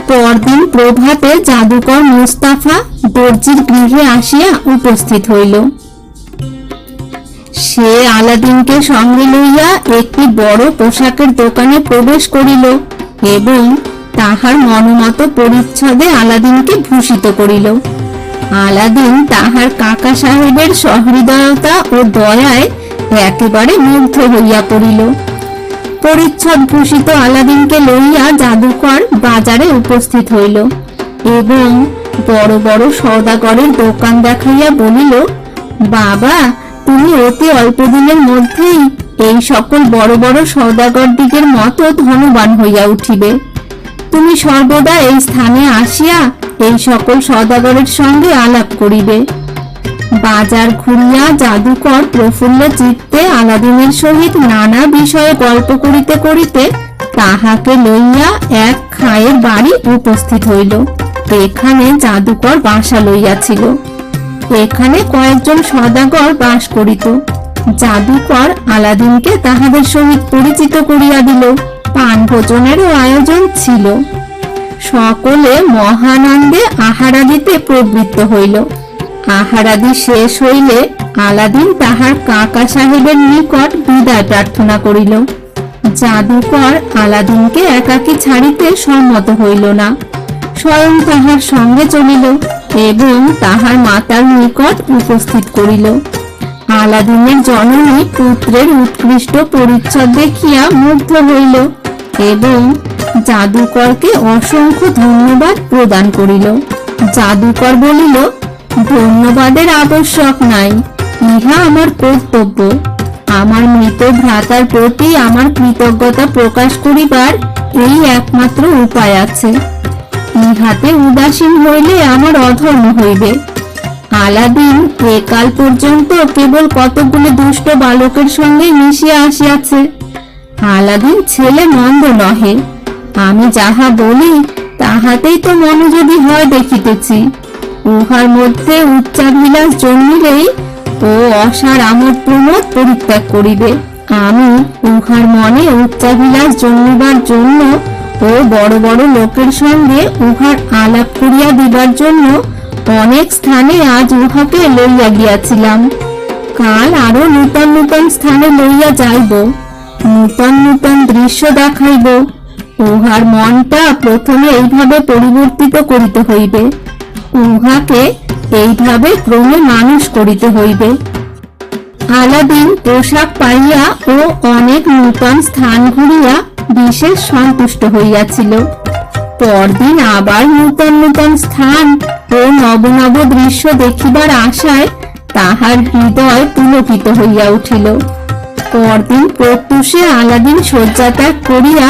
পরদিন প্রভাতে জাদুকর মুস্তাফা দর্জির গৃহে আসিয়া উপস্থিত হইল। সে আলাদিনকে সঙ্গে লইয়া একটি বড় পোশাকের দোকানে প্রবেশ করিল এবং তাহার মনোমত পরিচ্ছদে আলাদিনকে ভূষিত করিল। আলাদিন তাহার কাকা সাহেবের সহৃদয়তা ও দয়ায় একেবারে মুগ্ধ হইয়া পড়িল। পরিচ্ছদ ভূষিত আলাদিনকে লইয়া জাদুকর বাজারে উপস্থিত হইল এবং বড় বড় সওদাগরের দোকান দেখাইয়া বলিল, বাবা, তুমি অতি অল্প দিনের মধ্যেই এই সকল বড় বড় সওদাগরদিগের মতো ধনবান হইয়া উঠিবে। তুমি সর্বদা এই স্থানে আসিয়া এই সকল সওদাগরের সঙ্গে আলাপ করিবে। বাজার ঘুরিয়া জাদুকর প্রফুল্ল চিত্তে আলাদিনের সহিত নানা বিষয়ে গল্প করিতে করিতে তাহাকে লইয়া এক খায়ের বাড়ি উপস্থিত হইল। এখানে জাদুকর বাসা লইয়াছিল। এখানে কয়েকজন সওদাগর বাস করিত। জাদুকর আলাদিনকে তাহাদের সহিত পরিচিত করিয়া দিল। পান ভোজনেরও আয়োজন ছিল। সকলে মহানন্দে আহারাদিতে প্রবৃত্ত হইল। আহারাদি শেষ হইলে আলাদিন তাহার কাকা সাহেবের নিকট বিদায় প্রার্থনা করিল। জাদুকর আলাদিনকে একাকী ছাড়িতে সম্মত হইল না, স্বয়ং তাহার সঙ্গে চলিল এবং তাহার মাতার নিকট উপস্থিত করিল। আলাদিনের জননী পুত্রের উৎকৃষ্ট পরিচ্ছদ দেখিয়া মুগ্ধ হইল এবং জাদুকরকে অসংখ্য ধন্যবাদ প্রদান করিল। জাদুকর বলিল, ধন্যবাদের আবশ্যক নাই, ইহা আমার কর্তব্য। আমার মৃত ভ্রাতার প্রতি আমার কৃতজ্ঞতা প্রকাশ করিবার এই একমাত্র উপায় আছে। ইহাতে উদাসীন হইলে আমার অধর্ম হইবে। আলাদিন একাল পর্যন্ত কেবল কতগুলি দুষ্ট বালকের সঙ্গে মিশিয়া আসিয়াছে। আলাদিন ছেলে মন্দ নহে। আমি যাহা বলি তাহাতেই তো মনোযোগী হয় দেখিতেছি। উহার মধ্যে উচ্চাভিলাষ জন্মিলেই ও অসার আমোদ প্রমোদ পরিত্যাগ করিবে। আমি উহার মনে উচ্চাভিলাষ জন্মিবার জন্য ও বড় বড় লোকের সঙ্গে উহার আলাপ করিয়া দিবার জন্য অনেক স্থানে আজ উহাকে লইয়া গিয়াছিলাম। কাল আরো নূতন নূতন স্থানে লইয়া যাইব, নূতন নূতন দৃশ্য দেখাইব। উহার মনটা প্রথমে এইভাবে পরিবর্তিত করিতে হইবে, উহাকে এইভাবে ক্রমে মানুষ করিতে হইবে। আলাদিন পোশাক পাইয়া ও অনেক নূতন স্থান ঘুরিয়া বিশেষ সন্তুষ্ট হইয়াছিল। পরদিন আবার নূতন নূতন স্থান ও নব নব দৃশ্য দেখিবার আশায় তাহার হৃদয় পুলকিত হইয়া উঠিল। পরদিন প্রত্যুষে আলাদিন শয্যা ত্যাগ করিয়া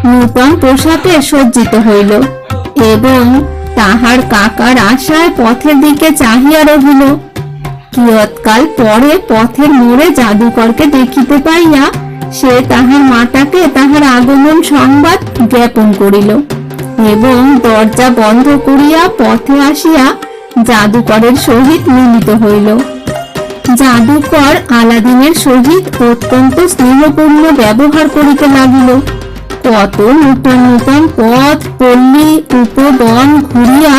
নূতন পোশাকে সজ্জিত হইল এবং তাহার কাকার আশায় পথের দিকে চাহিয়া রহিল। কিয়ৎকাল পরে পথের মোড়ে জাদুকরকে দেখিতে পাইয়া সে তাহার মাতাকে তাহার আগমন সংবাদ জ্ঞাপন করিল এবং দরজা বন্ধ করিয়া পথে আসিয়া জাদুকরের সহিত মিলিত হইল। জাদুকর আলাদিনের সহিত অত্যন্ত স্নেহপূর্ণ ব্যবহার করিতে লাগিল। কত নূতন নূতন পথ পল্লী উপবন ঘুরিয়া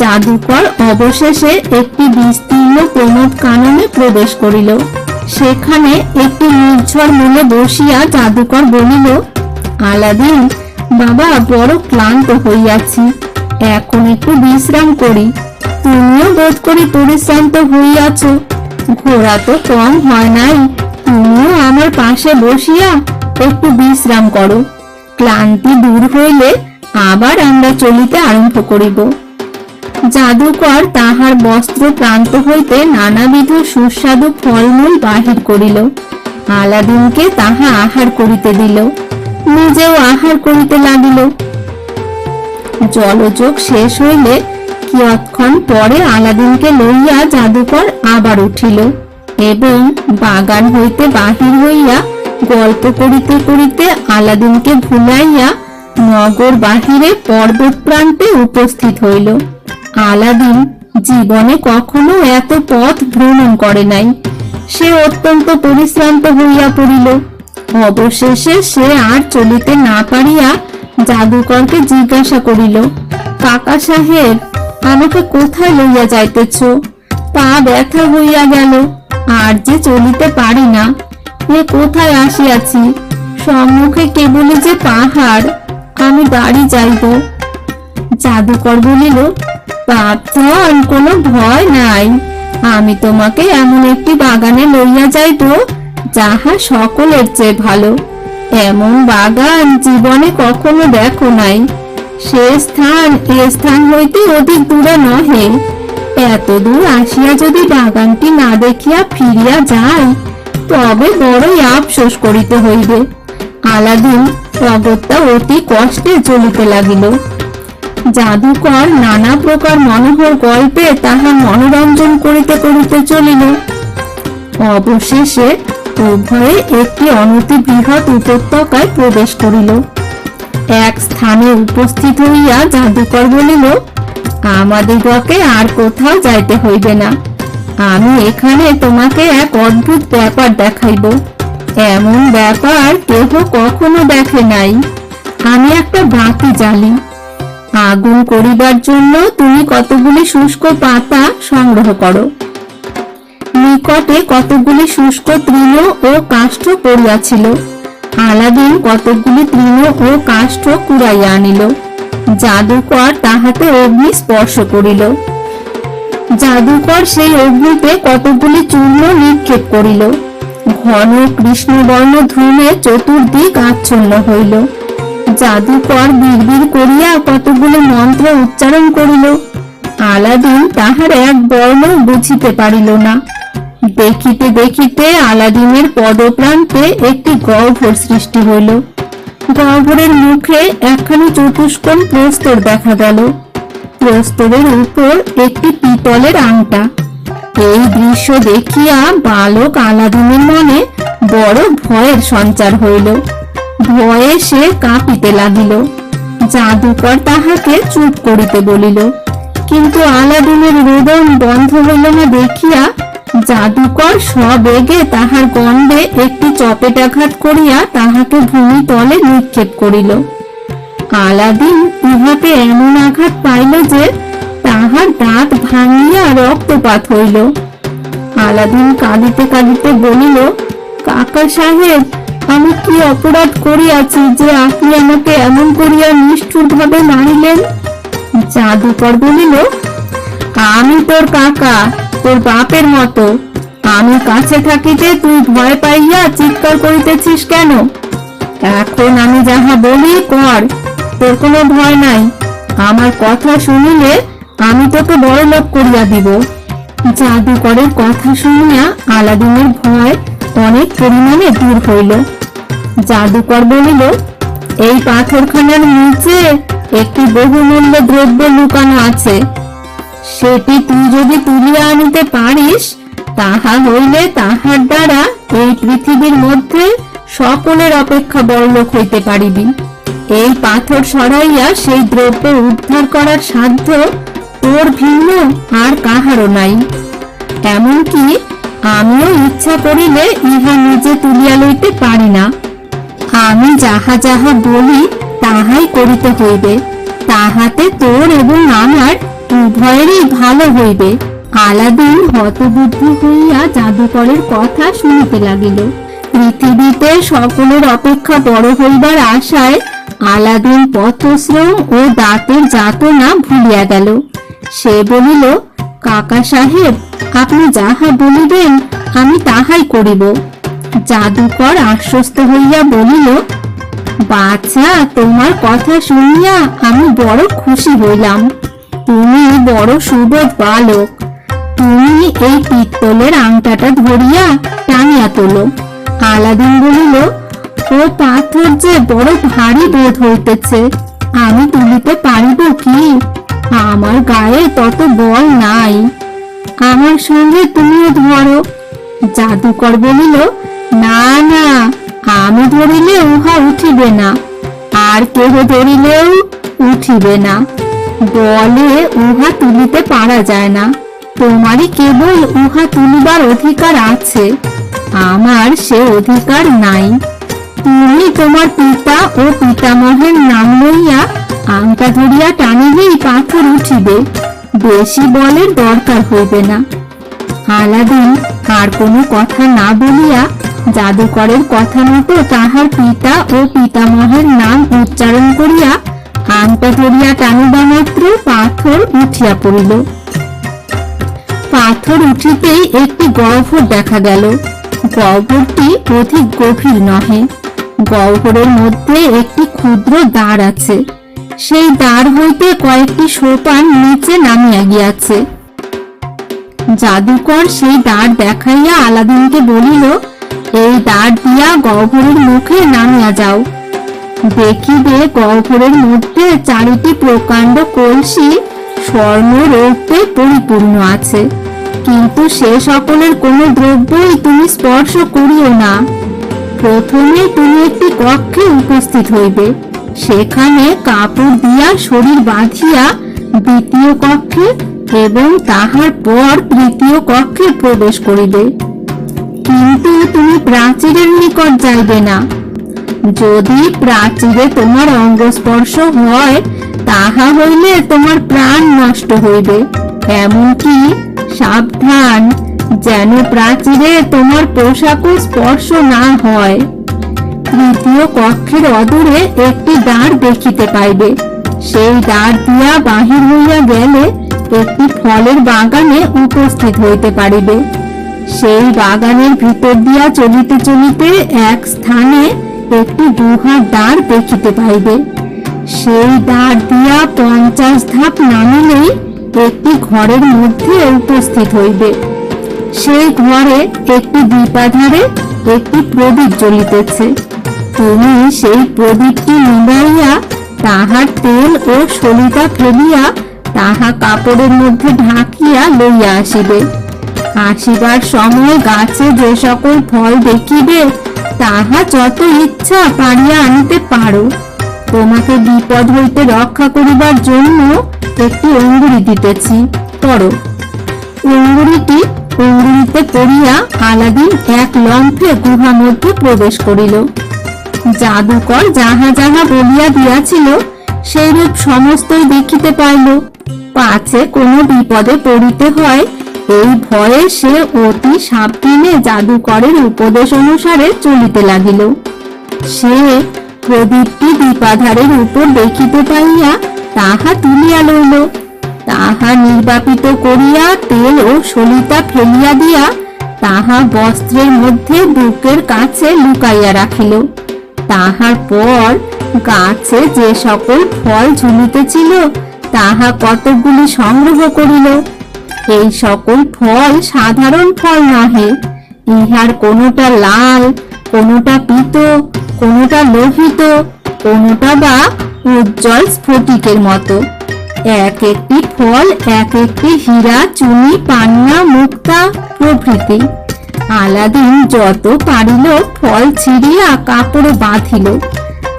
জাদুকর অবশেষে একটি বিস্তীর্ণ প্রমোদ কাননে প্রবেশ করিল। সেখানে একটি নির্ঝর মূলে বসিয়া জাদুকর বলিল, আলাদিন বাবা, বড় ক্লান্ত হইয়াছি, এখন একটু বিশ্রাম করি। তুমিও বোধ করি পরিশ্রান্ত হইয়াছ, ঘোরা তো কম হয় নাই। তুমিও আমার পাশে বসিয়া একটু বিশ্রাম করো। ক্লান্তি দূর হইলে আবার আমরা চলিতে আরম্ভ করিব। জাদুকর তাহার বস্ত্র প্রান্ত হইতে নানাবিধ সুস্বাদু ফলমূল বাহির করিল। আলাদিনকে তাহা আহার করিতে দিল, নিজেও আহার করিতে লাগিল। জলযোগ শেষ হইলে কিয়ৎক্ষণ পরে আলাদিনকে লইয়া জাদুকর আবার উঠিল এবং বাগান হইতে বাহির হইয়া গল্প করিতে করিতে আলাদিনকে ভুলাইয়া নগর বাহিরে পর্বত প্রান্তে উপস্থিত হইল। আলাদিন জীবনে কখনো এত পথ ভ্রমণ করে নাই। সে অত্যন্ত পরিশ্রান্ত হইয়া পড়িল। অবশেষে সে আর চলিতে না পারিয়া জাদুকরকে জিজ্ঞাসা করিল, কাকা সাহেব, আমাকে কোথায় লইয়া যাইতেছ? পা ব্যথা হইয়া গেল, আর যে চলিতে পারি না। এ কোথায় আসিয়াছি? সম্মুখে কেবলই যে পাহাড়, আমি বাড়ি যাইব। জাদুকর বলিল, বাপধন, কোনো ভয় নাই। আমি তোমাকে এমন একটি বাগানে লইয়া যাইব যাহা সকলের চেয়ে ভালো। এমন বাগান জীবনে কখনো দেখো নাই। সে স্থান এ স্থান হইতে অধিক দূরে নহে। এত দূর আসিয়া যদি বাগানটি না দেখিয়া ফিরিয়া যায়, তবে বড়ই আফসোস করিতে হইবে। আলাদিন অগত্যা অতি কষ্টে চলিতে লাগিল। জাদুকর নানা প্রকার মনোহর গল্পে তাহার মনোরঞ্জন করিতে করিতে চলিল। অবশেষে উভয়ে একটি অনতি বৃহৎ উপত্যকায় প্রবেশ করিল। এক স্থানে উপস্থিত হইয়া জাদুকর বলিল, আমাদিগকে আর কোথাও যাইতে হইবে না। আমি এখানে তোমাকে এক অদ্ভুত ব্যাপার দেখাইব। এমন ব্যাপার কেহ কখনো দেখে নাই। আমি একটা বাতি জ্বালি। আগুন করিবার জন্য তুমি কতগুলি শুষ্ক পাতা সংগ্রহ করো। নিকটে কতগুলি শুষ্ক তৃণ ও কাষ্ঠ পড়িয়াছিল। আলাদিন কতগুলি তৃণ ও কাষ্ঠ কুড়াইয়া আনিল। জাদুকর তাহাতে অগ্নি স্পর্শ করিল। জাদুকর সেই অগ্নিতে কতগুলি চূর্ণ নিক্ষেপ করিল। ঘন কৃষ্ণবর্ণ ধূমে চতুর্দিক আচ্ছন্ন হইল। জাদুকর বিড়বিড় করিয়া কতগুলো মন্ত্র উচ্চারণ করিল। আলাদিন তাহার এক বর্ণ বুঝিতে পারিল না। দেখিতে দেখিতে আলাদিনের পদপ্রান্তে একটি গহ্বর সৃষ্টি হইল। গহ্বরের মুখে একখানি চতুষ্কোণ প্রস্তর দেখা গেল। প্রস্তরের উপর একটি পিতলের আংটা। এই দৃশ্য দেখিয়া বালক আলাদিনের মনে বড় ভয়ের সঞ্চার হইল। ভয়ে সে কাঁপিতে লাগিল। জাদুকর তাহাকে চুপ করিতে বলিল, কিন্তু আলাদিনের রোদন বন্ধ হইল না দেখিয়া জাদুকর সবেগে তাহার গণ্ডে একটি চপেটাঘাত করিয়া তাহাকে ভূমি তলে নিক্ষেপ করিল। আলাদিন ইহাতে এমন আঘাত পাইল যে তাহার দাঁত ভাঙিয়া রক্তপাত হইল। আলাদিন কাঁদিতে কাঁদিতে বলিল, কাকা সাহেব, আমি কি অপরাধ করিয়াছি যে আপনি আমাকে এমন করিয়া নিষ্ঠুর ভাবে মারিলেন? জাদুকর বলিল, আমি তোর কাকা, তোর বাপের মতো। আমি কাছে থাকিতে তুই ভয় পাইয়া চিৎকার করিতেছিস কেন? এখন আমি যাহা বলি কর, তোর কোনো ভয় নাই। আমার কথা শুনিলে আমি তোকে বড়লোক করিয়া দিব। জাদুকরের কথা শুনিয়া আলাদিনের ভয় অনেক পরিমাণে দূর হইল। জাদুকর বলিল, এই পাথরখানার নিচে একটি বহুমূল্য দ্রব্য লুকানো আছে। সেটি তুই যদি তুলিয়া আনিতে পারিস, তাহা হইলে তাহার দ্বারা এই পৃথিবীর মধ্যে সকলের অপেক্ষা বড়লোক হইতে পারিবি। এই পাথর সরাইয়া সেই দ্রব্য উদ্ধার করার সাধ্য তোর ভিন্ন আর কাহারও নাই। এমনকি আমিও ইচ্ছা করিলে ইহা নিজে তুলিয়া লইতে পারি না। আমি যাহা যাহা বলি তাহাই করিতে হইবে। তাহাতে তোর এবং আমার উভয়েরই ভালো হইবে। আলাদিন হতবুদ্ধি হইয়া জাদুকরের কথা শুনিতে লাগিল। পৃথিবীতে সকলের অপেক্ষা বড় হইবার আশায় আলাদিন পথশ্রম ও দাঁতের যাতনা ভুলিয়া গেল। সে বলিল, কাকা সাহেব, আপনি যাহা বলিবেন আমি তাহাই করিব। জাদুকর আশ্বস্ত হইয়া বলিল, বাছা, তোমার কথা শুনিয়া আমি বড় খুশি হইলাম। তুমি বড় সুবোধ বালক। তুমি এই পিত্তলের আংটাটা ধরিয়া টানিয়া তোলো। আলাদিন বলিল, ও পাথর যে বড় ভারী বোধ হইতেছে, আমি তুলিতে পারিব কি? আমার গায়ে তত বল নাই। আমার সঙ্গে তুমিও ধরো। জাদুকর বলিল, না না, আমি ধরিলে উহা উঠিবে না, আর কেহ ধরিলেও উঠিবে না। বলে উহা তুলিতে পারা যায় না। তোমারই কেবল উহা তুলিবার অধিকার আছে, আমার সে অধিকার নাই। তুমি তোমার পিতা ও পিতামহের নাম লইয়া আংটা ধরিয়া টানিলেই পাথর উঠিবে, বেশি বলের দরকার হইবে না। আলাদিন আর কোনো কথা না বলিয়া জাদুকরের কথা মতো তাহার পিতা ও পিতামহের নাম উচ্চারণ করিয়া আংটা ধরিয়া টানিবা মাত্র পাথর উঠিয়া পড়িল। পাথর উঠিতেই একটি গহ্বর দেখা গেল। গহ্বরটি অধিক গভীর নহে। গহ্বরের মধ্যে একটি ক্ষুদ্র দ্বার আছে। সেই দ্বার হইতে কয়েকটি সোপান নিচে নামিয়া গিয়াছে। জাদুকর সেই দ্বার দেখাইয়া আলাদিনকে বলিল, এই দ্বার দিয়া গহ্বরের মুখে নামিয়া যাও। দেখিবে গহ্বরের মধ্যে 4টি প্রকাণ্ড কলসি স্বর্ণ রৌপ্যে পরিপূর্ণ আছে, কিন্তু সে সকলের কোনো দ্রব্যই তুমি স্পর্শ করিও না। প্রথমে তুমি একটি কক্ষে উপস্থিত হইবে, সেখানে কাপড় দিয়া শরীর বাঁধিয়া দ্বিতীয় কক্ষে এবং তাহার পর তৃতীয় কক্ষে প্রবেশ করিবে। কিন্তু তুমি প্রাচীরের নিকট যাইবে না। যদি প্রাচীরে তোমার অঙ্গস্পর্শ হয়, তাহা হইলে তোমার প্রাণ নষ্ট হইবে। এমনকি সাবধান, যেন প্রাচীরে তোমার পোশাকও স্পর্শ না হয়। তৃতীয় কক্ষের অদূরে একটি দ্বার দেখিতে পাইবে। সেই দ্বার দিয়া বাহির হইয়া গেলে একটি ফলের বাগানে উপস্থিত হইতে পারিবে। সেই বাগানের ভিতর দিয়া চলিতে চলিতে এক স্থানে একটি গুহার দ্বার দেখিতে পাইবে। সেই দ্বার দিয়া 50 ধাপ নামিলেই একটি ঘরের মধ্যে উপস্থিত হইবে। সেই ঘরে একটি দীপাধারে একটি প্রদীপ জ্বলিতেছে। তুমি সেই প্রদীপটি নিবাইয়া তাহার তেল ও সলিতা ফেলিয়া তাহা কাপড়ের মধ্যে ঢাকিয়া লইয়া আসিবে। আসিবার সময় গাছে যে সকল ফল দেখিবে, তাহা যত ইচ্ছা পারিয়া আনিতে পারো। তোমাকে বিপদ হইতে রক্ষা করিবার জন্য একটি অঙ্গুরি দিতেছি, করো। অঙ্গুরিটি অঙ্গুরিতে পড়িয়া আলাদিন এক লম্ফে গুহা মধ্যে প্রবেশ করিল। জাদুকর যাহা যাহা বলিয়া দিয়াছিল সেইরূপ সমস্তই দেখিতে পাইল। পাছে কোনো বিপদে পড়িতে হয়, এই ভয়ে সে অতি সাবধানে জাদুকরের উপদেশ অনুসারে চলিতে লাগিল। সে প্রদীপটি দীপাধারের উপর দেখিতে পাইয়া তাহা তুলিয়া লইল। তাহা নির্বাপিত করিয়া তেল ও সলিতা ফেলিয়া দিয়া তাহা বস্ত্রের মধ্যে বুকের কাছে লুকাইয়া রাখিল। তাহার পর গাছে যে সকল ফল ঝুলিতেছিল তাহা কতকগুলি সংগ্রহ করিল। এই সকল ফল সাধারণ ফল নহে, ইহার কোনোটা লাল, কোনোটা পীত, কোনোটা লোহিত, কোনোটা বা উজ্জ্বল স্ফটিকের মতো। এক একটি ফল এক একটি হীরা, চুনি, পান্না, মুক্তা প্রভৃতি। আলাদিন যত পারিল ফল ছিঁড়িয়া কাপড়ে বাঁধিল।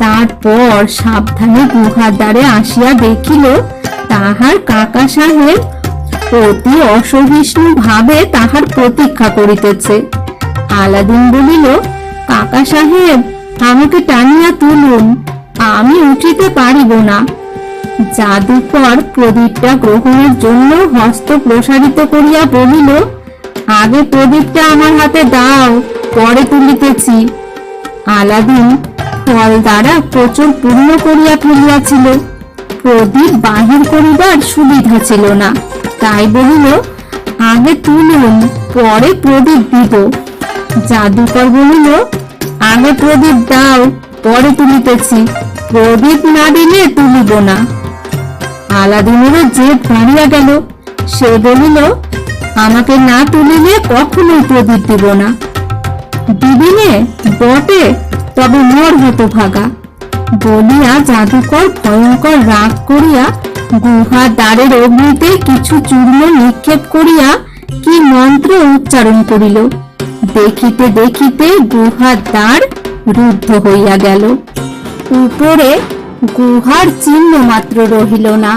তারপর সাবধানে গুহার দ্বারে আসিয়া দেখিল তাহার কাকা সাহেব অতি অসহিষ্ণু ভাবে তাহার প্রতীক্ষা করিতেছে। আলাদিন বলিল, কাকা সাহেব, আমাকে টানিয়া তুলুন, আমি উঠিতে পারিব না। জাদুকর প্রদীপটা গ্রহণের জন্য হস্ত প্রসারিত করিয়া বলিল, আগে প্রদীপটা আমার হাতে দাও, পরে তুলিতেছি। আলাদিন ফল দ্বারা প্রচুর পূর্ণ করিয়া ফেলিয়াছিল। প্রদীপ বাহির করিবার সুবিধা ছিল না, তাই বলিল, আগে তুলুন, পরে প্রদীপ দিব। জাদুকর বলিল, আগে প্রদীপ দাও, পরে তুলিতেছি। প্রদীপ না দিলে তুলিব না। আলাদিনেরও জেদ বাড়িয়া গেল। সে বলিল, আমাকে না তুলিলে কখনোই প্রদীপ দিব না। দিবিনে বটে, তবে মর হতভাগা। বলিয়া জাদুকর ভয়ঙ্কর রাগ করিয়া গুহার দ্বারের অগ্নিতে কিছু চূর্ণ নিক্ষেপ করিয়া কি মন্ত্র উচ্চারণ করিল। দেখিতে দেখিতে গুহার দ্বার রুদ্ধ হইয়া গেল। উপরে গুহার চিহ্ন মাত্র রহিল না।